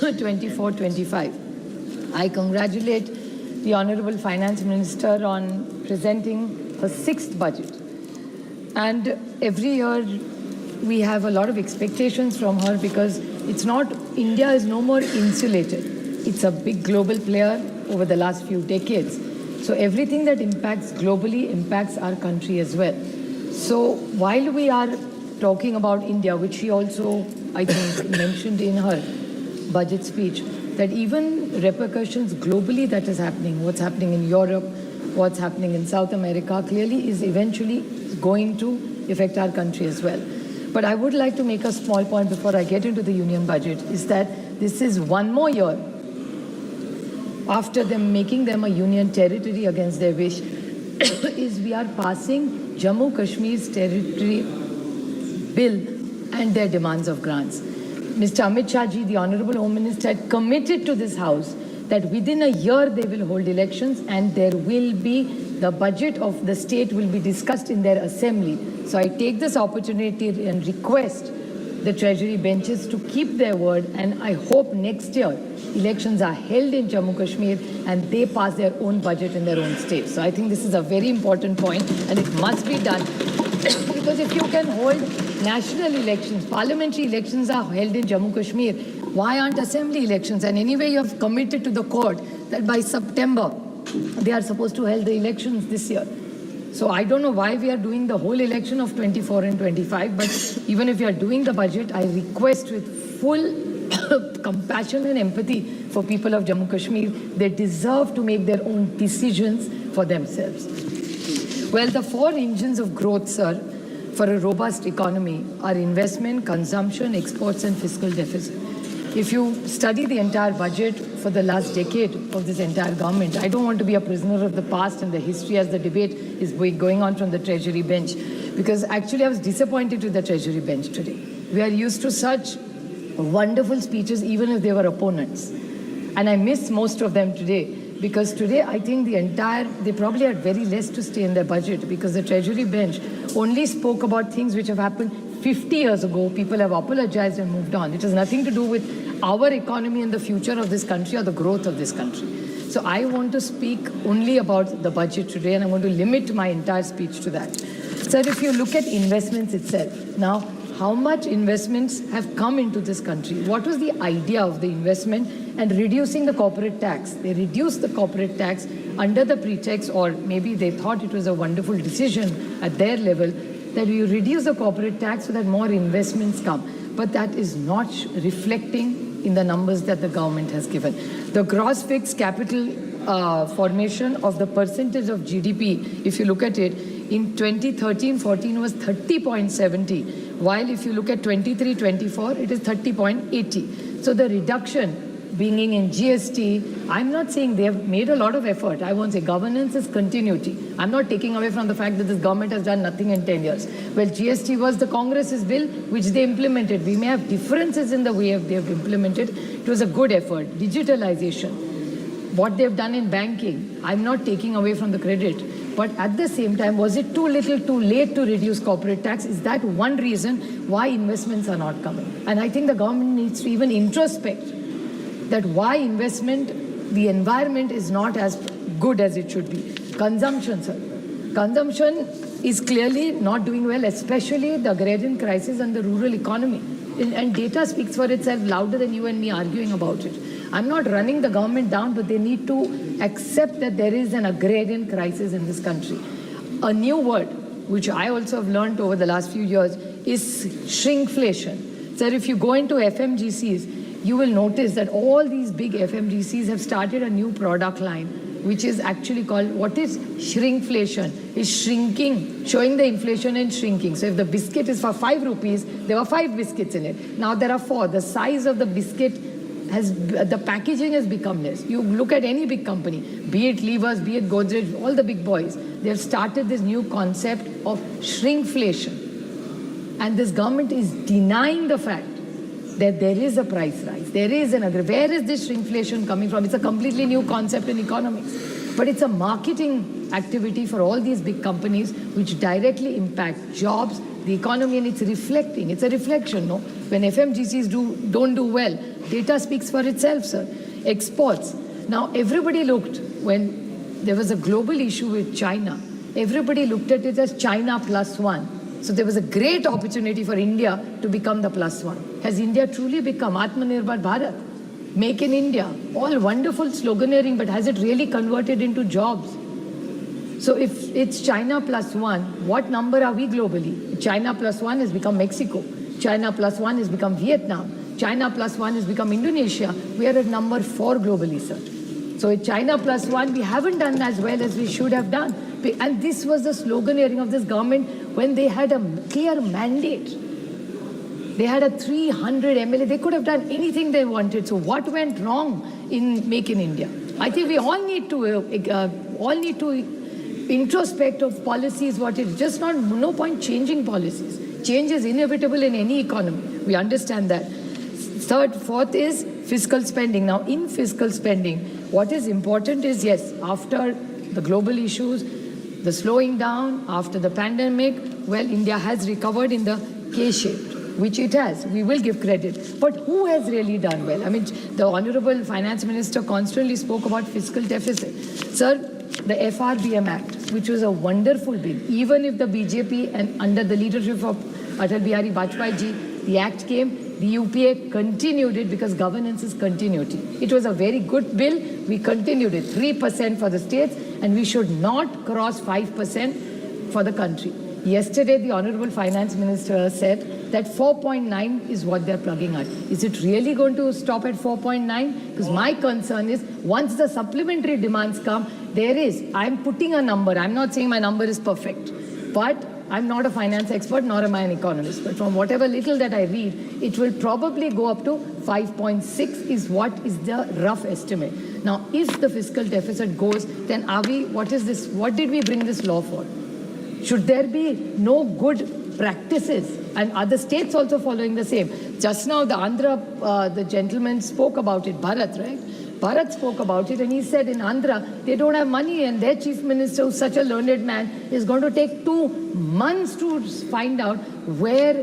24-25. I congratulate the Honorable Finance Minister on presenting her 6th budget. And every year we have a lot of expectations from her because India is no more insulated. It's a big global player over the last few decades. So everything that impacts globally impacts our country as well. So while we are talking about India, which she also, I think, mentioned in her budget speech, that even repercussions globally that is happening, what's happening in Europe, what's happening in South America, clearly is eventually going to affect our country as well. But I would like to make a small point before I get into the union budget, is that this is one more year after them making them a union territory against their wish, is we are passing Jammu Kashmir's territory bill and their demands of grants. Mr. Amit Shah ji, the Honorable Home Minister, had committed to this House that within a year they will hold elections and there will be the budget of the state will be discussed in their assembly. So I take this opportunity and request the Treasury benches to keep their word, and I hope next year elections are held in Jammu Kashmir and they pass their own budget in their own state. So I think this is a very important point and it must be done because if you can hold national elections, parliamentary elections are held in Jammu Kashmir, why aren't assembly elections? And anyway, you have committed to the court that by September they are supposed to hold the elections this year. So I don't know why we are doing the whole election of 24 and 25, but even if we are doing the budget, I request with full compassion and empathy for people of Jammu Kashmir. They deserve to make their own decisions for themselves. Well, the 4 engines of growth, sir, for a robust economy are investment, consumption, exports, and fiscal deficit. If you study the entire budget for the last decade of this entire government, I don't want to be a prisoner of the past and the history as the debate is going on from the Treasury bench, because actually I was disappointed with the Treasury bench today. We are used to such wonderful speeches even if they were opponents. And I miss most of them today, because today I think they probably had very less to say in their budget, because the Treasury bench only spoke about things which have happened 50 years ago. People have apologized and moved on. It has nothing to do with our economy and the future of this country or the growth of this country. So I want to speak only about the budget today, and I want to limit my entire speech to that. Sir, if you look at investments itself, now how much investments have come into this country? What was the idea of the investment and reducing the corporate tax? They reduced the corporate tax under the pretext, or maybe they thought it was a wonderful decision at their level, that we reduce the corporate tax so that more investments come. But that is not reflecting in the numbers that the government has given. The gross fixed capital formation of the percentage of GDP, if you look at it, in 2013-14 was 30.70, while if you look at 23-24, it is 30.80. So the reduction bringing in GST, I'm not saying they have made a lot of effort. I won't say governance is continuity. I'm not taking away from the fact that this government has done nothing in 10 years. Well, GST was the Congress's bill, which they implemented. We may have differences in the way they have implemented. It was a good effort. Digitalization, what they've done in banking, I'm not taking away from the credit. But at the same time, was it too little, too late to reduce corporate tax? Is that one reason why investments are not coming? And I think the government needs to even introspect that why investment, the environment is not as good as it should be. Consumption, sir. Consumption is clearly not doing well, especially the agrarian crisis and the rural economy. And data speaks for itself louder than you and me arguing about it. I'm not running the government down, but they need to accept that there is an agrarian crisis in this country. A new word, which I also have learned over the last few years, is shrinkflation. Sir, if you go into FMGCs, you will notice that all these big FMGCs have started a new product line, which is actually called, what is shrinkflation? Is shrinking, showing the inflation and shrinking. So if the biscuit is for 5 rupees, there were 5 biscuits in it. Now there are 4. The size of the biscuit the packaging has become less. You look at any big company, be it Levers, be it Godrej, all the big boys, they have started this new concept of shrinkflation. And this government is denying the fact that there is a price rise. There is where is this shrinkflation coming from? It's a completely new concept in economics. But it's a marketing activity for all these big companies which directly impact jobs, the economy, and it's reflecting. It's a reflection, no? When FMGCs don't do well, data speaks for itself, sir. Exports. Now, everybody looked, when there was a global issue with China, everybody looked at it as China +1. So there was a great opportunity for India to become the +1. Has India truly become Atmanirbhar Bharat? Make in India. All wonderful sloganeering, but has it really converted into jobs? So if it's China +1, what number are we globally? China +1 has become Mexico. China +1 has become Vietnam. China +1 has become Indonesia. We are at number 4 globally, sir. So at China +1, we haven't done as well as we should have done. And this was the sloganeering of this government when they had a clear mandate. They had a 300 MLA. They could have done anything they wanted. So what went wrong in Make in India? I think we all need to introspect of policies. What is just not no point changing policies. Change is inevitable in any economy. We understand that. Third, fourth is fiscal spending. Now, in fiscal spending, what is important is, yes, after the global issues, the slowing down, after the pandemic, well, India has recovered in the K-shaped, which it has. We will give credit. But who has really done well? I mean, the Honorable Finance Minister constantly spoke about fiscal deficit. Sir, the FRBM Act, which was a wonderful bill, even if the BJP and under the leadership of Atal Bihari Vajpayee ji, the act came, the UPA continued it because governance is continuity. It was a very good bill. We continued it. 3% for the states, and we should not cross 5% for the country. Yesterday, the Honorable Finance Minister said that 4.9 is what they're plugging at. Is it really going to stop at 4.9? Because my concern is once the supplementary demands come, I'm putting a number. I'm not saying my number is perfect, but I'm not a finance expert, nor am I an economist. But from whatever little that I read, it will probably go up to 5.6 is what is the rough estimate. Now, if the fiscal deficit goes, then what is this? What did we bring this law for? Should there be no good practices and other states also following the same? Just now, the Andhra, the gentleman spoke about it, Bharat, right? Bharat spoke about it, and he said in Andhra, they don't have money, and their chief minister, who's such a learned man, is going to take 2 months to find out where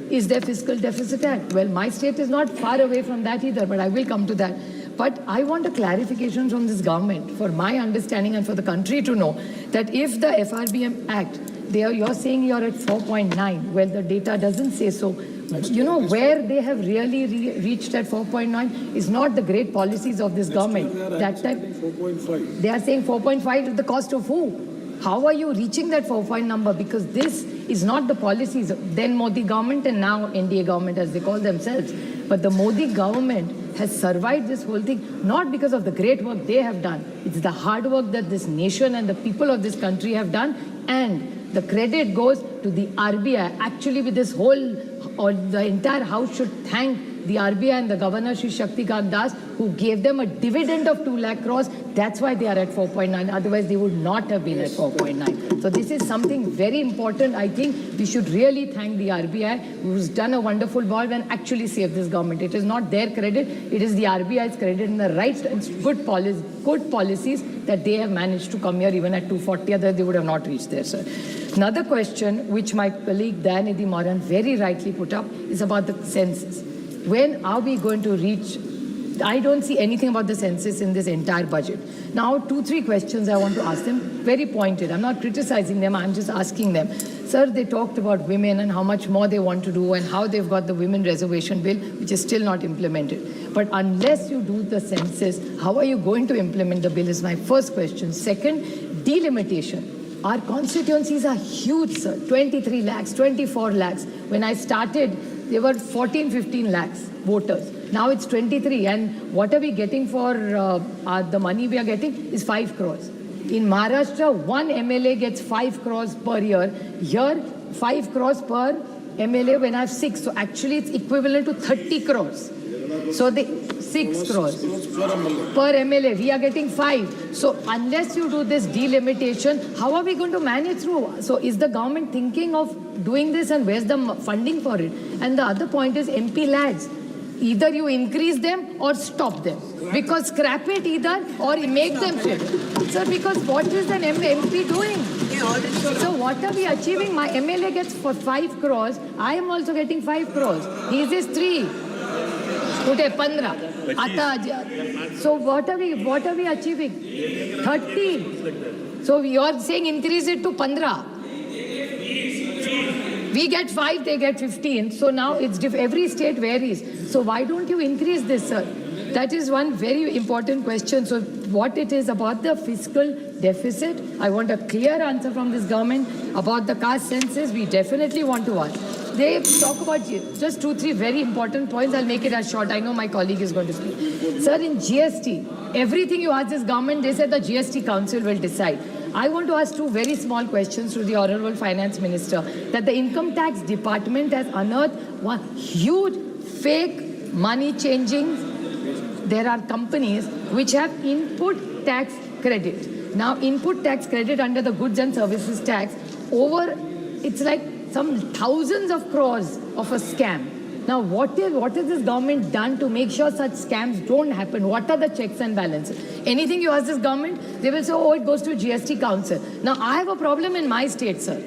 is their fiscal deficit at. Well, my state is not far away from that either, but I will come to that. But I want a clarification from this government, for my understanding and for the country to know, that if the FRBM Act, you're saying you're at 4.9, well, the data doesn't say so. You know, where they have really reached at 4.9 is not the great policies of this government. That time, 4.5. They are saying 4.5 at the cost of who? How are you reaching that 4.9 number? Because this is not the policies of then Modi government and now NDA government, as they call themselves. But the Modi government has survived this whole thing not because of the great work they have done. It's the hard work that this nation and the people of this country have done, and the credit goes to the RBI. Actually, with this whole, or the entire house should thank the RBI and the governor, Shri Shaktikant Das, who gave them a dividend of 2 lakh crores. That's why they are at 4.9. Otherwise, they would not have been at 4.9. So this is something very important. I think we should really thank the RBI, who's done a wonderful job and actually saved this government. It is not their credit. It is the RBI's credit and the right and good policies that they have managed to come here even at 240. Otherwise, they would have not reached there, sir. Another question, which my colleague Dayanidhi Moran very rightly put up, is about the census. When are we going to reach? I don't see anything about the census in this entire budget. Now, 2-3 questions I want to ask them, very pointed. I'm not criticizing them, I'm just asking them. Sir, they talked about women and how much more they want to do and how they've got the women reservation bill, which is still not implemented. But unless you do the census, how are you going to implement the bill is my first question. Second, delimitation. Our constituencies are huge, sir. 23 lakhs, 24 lakhs. When I started, there were 14, 15 lakhs voters. Now it's 23. And what are we getting for the money we are getting is 5 crores. In Maharashtra, one MLA gets 5 crores per year. Here, 5 crores per MLA when I have 6. So actually it's equivalent to 30 crores. So the 6 crores per MLA, we are getting 5. So unless you do this delimitation, how are we going to manage through? So is the government thinking of doing this, and where's the funding for it? And the other point is MP lads. Either you increase them or stop them. Because scrap it either or make them fit. Sir, because what is an MP doing? So what are we achieving? My MLA gets for 5 crores. I am also getting 5 crores. He is 3. Today 15. So what are we achieving? 30. So you are saying increase it to 15. We get 5, they get 15. So now it's every state varies. So why don't you increase this, sir? That is one very important question. So what it is about the fiscal deficit, I want a clear answer from this government. About the caste census, we definitely want to ask. They talk about just 2-3 very important points. I'll make it as short. I know my colleague is going to speak. Sir, in GST, everything you ask this government, they said the GST Council will decide. I want to ask 2 very small questions to the Honorable Finance Minister. That the Income Tax Department has unearthed one huge fake money changing. There are companies which have input tax credit. Now, input tax credit under the goods and services tax, it's like some thousands of crores of a scam. Now, what has this government done to make sure such scams don't happen? What are the checks and balances? Anything you ask this government, they will say, oh, it goes to GST Council. Now, I have a problem in my state, sir.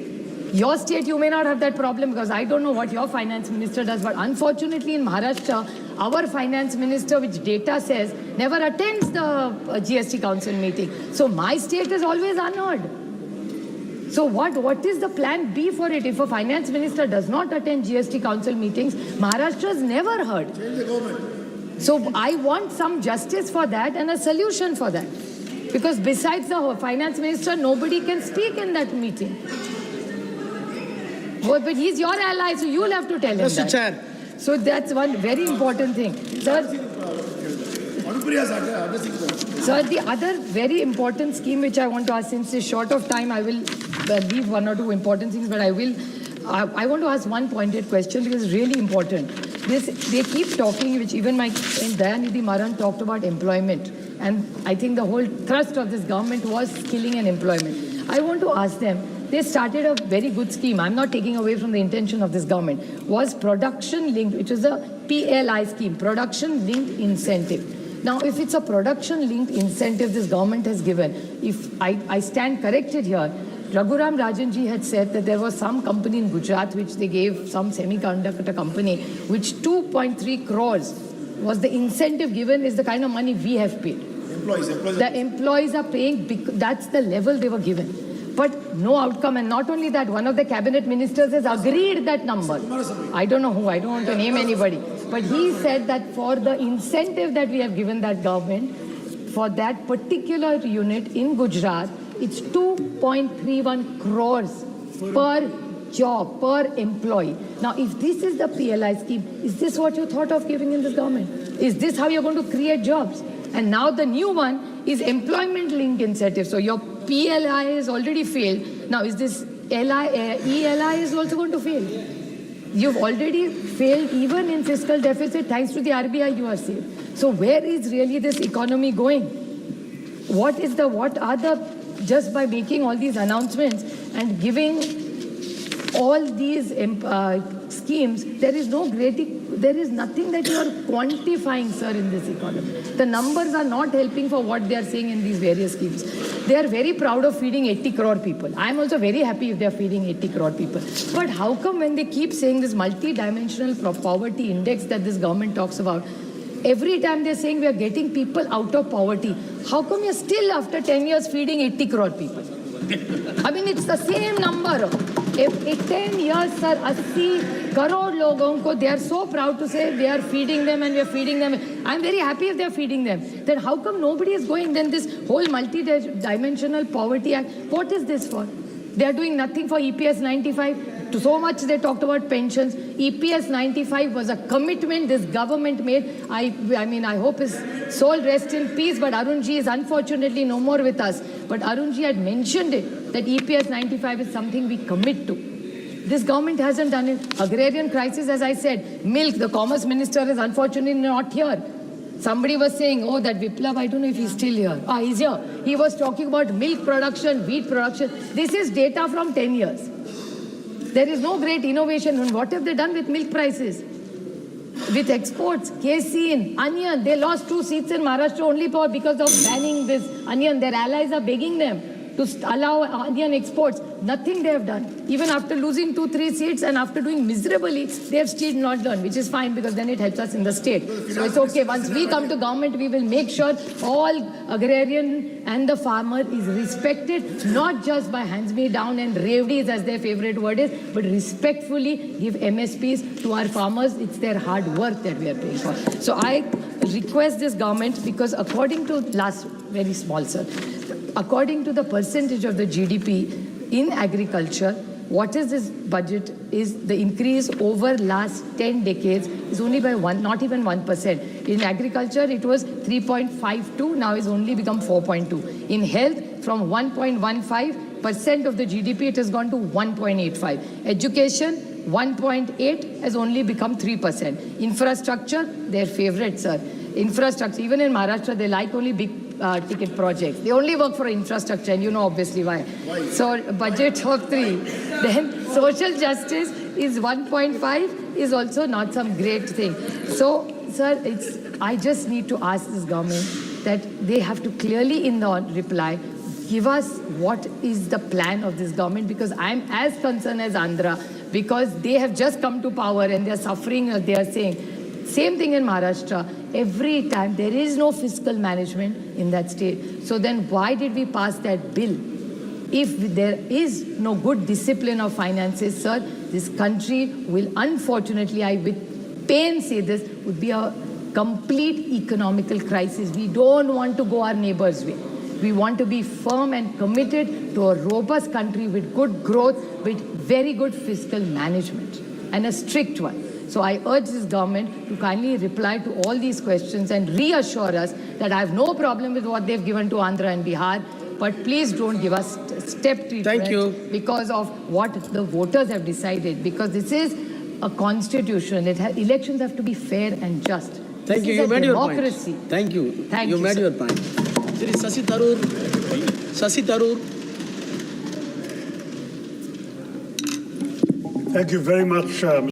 Your state, you may not have that problem because I don't know what your finance minister does. But unfortunately, in Maharashtra, our finance minister, which data says, never attends the GST Council meeting. So my state is always unheard. So what is the plan B for it? If a finance minister does not attend GST Council meetings, Maharashtra is never heard. Change the government. So I want some justice for that and a solution for that. Because besides the finance minister, nobody can speak in that meeting. But he's your ally, so you'll have to tell him Mr. that. Chair. So that's one very important thing. Sir, the other very important scheme which I want to ask, since it's short of time, I will leave 1 or 2 important things, but I want to ask one pointed question because it's really important. They keep talking, which even my friend Dayanidhi Maran talked about employment. And I think the whole thrust of this government was skilling and employment. I want to ask them, they started a very good scheme. I'm not taking away from the intention of this government. Was production linked, which is a PLI scheme, production linked incentive. Now, if it's a production linked incentive this government has given, if I stand corrected here, Raghuram Rajanji had said that there was some company in Gujarat which they gave, some semiconductor company, which 2.3 crores was the incentive given, is the kind of money we have paid. The employees are paying, that's the level they were given. But no outcome, and not only that, one of the cabinet ministers has agreed that number. I don't know who, I don't want to name anybody. But he said that for the incentive that we have given that government, for that particular unit in Gujarat, it's 2.31 crores per job, per employee. Now, if this is the PLI scheme, is this what you thought of giving in this government? Is this how you're going to create jobs? And now the new one is employment-linked incentive. So your PLI has already failed. Now, is this ELI is also going to fail? You've already failed even in fiscal deficit. Thanks to the RBI, you are safe. So where is really this economy going? Just by making all these announcements and giving all these schemes, there is nothing that you are quantifying, sir, in this economy. The numbers are not helping for what they are saying in these various schemes. They are very proud of feeding 80 crore people. I am also very happy if they are feeding 80 crore people. But how come when they keep saying this multi-dimensional poverty index that this government talks about, every time they're saying we are getting people out of poverty, how come you're still after 10 years feeding 80 crore people? I mean, it's the same number. If 10 years, sir, 80 crore logon ko, they are so proud to say they are feeding them and we are feeding them. I'm very happy if they are feeding them. Then how come nobody is going? Then this whole multi-dimensional poverty act, what is this for? They are doing nothing for EPS 95. So much they talked about pensions. EPS 95 was a commitment this government made. I mean, I hope his soul rests in peace, but Arunji is unfortunately no more with us. But Arunji had mentioned it, that EPS 95 is something we commit to. This government hasn't done it. Agrarian crisis, as I said, milk, the commerce minister is unfortunately not here. Somebody was saying, oh, that Viplav, I don't know if he's still here. He's here. He was talking about milk production, wheat production. This is data from 10 years. There is no great innovation. And what have they done with milk prices? With exports, casein, onion. They lost 2 seats in Maharashtra only because of banning this onion. Their allies are begging them. to allow onion exports. Nothing they have done. Even after losing 2-3 seats and after doing miserably, they have still not done, which is fine because then it helps us in the state. So it's okay. Once we come to government, we will make sure all agrarian and the farmer is respected, not just by hands me down and revdis as their favorite word is, but respectfully give MSPs to our farmers. It's their hard work that we are paying for. So I request this government, because according to last, very small sir, according to the percentage of the GDP in agriculture, what is this budget is the increase over last 10 decades is only by not even 1%. In agriculture, it was 3.52, now it's only become 4.2. In health, from 1.15% of the GDP, it has gone to 1.85. Education, 1.8 has only become 3%. Infrastructure, their favorite, sir. Infrastructure, even in Maharashtra, they like only big ticket projects. They only work for infrastructure, and you know obviously why. So budget of 3. Then social justice is 1.5, is also not some great thing. So, sir, I just need to ask this government that they have to clearly in the reply give us what is the plan of this government, because I'm as concerned as Andhra, because they have just come to power and they're suffering, they are saying. Same thing in Maharashtra. Every time there is no fiscal management in that state. So then why did we pass that bill? If there is no good discipline of finances, sir, this country will unfortunately, I with pain say this, would be a complete economical crisis. We don't want to go our neighbor's way. We want to be firm and committed to a robust country with good growth, with very good fiscal management and a strict one. So I urge this government to kindly reply to all these questions and reassure us that I have no problem with what they've given to Andhra and Bihar, but please don't give us step treatment because of what the voters have decided, because this is a constitution. Elections have to be fair and just. Thank you. You made your point. Thank you. Thank you, made sir. your point. Shri Shashi Tharoor. Shashi Tharoor. Thank you very much,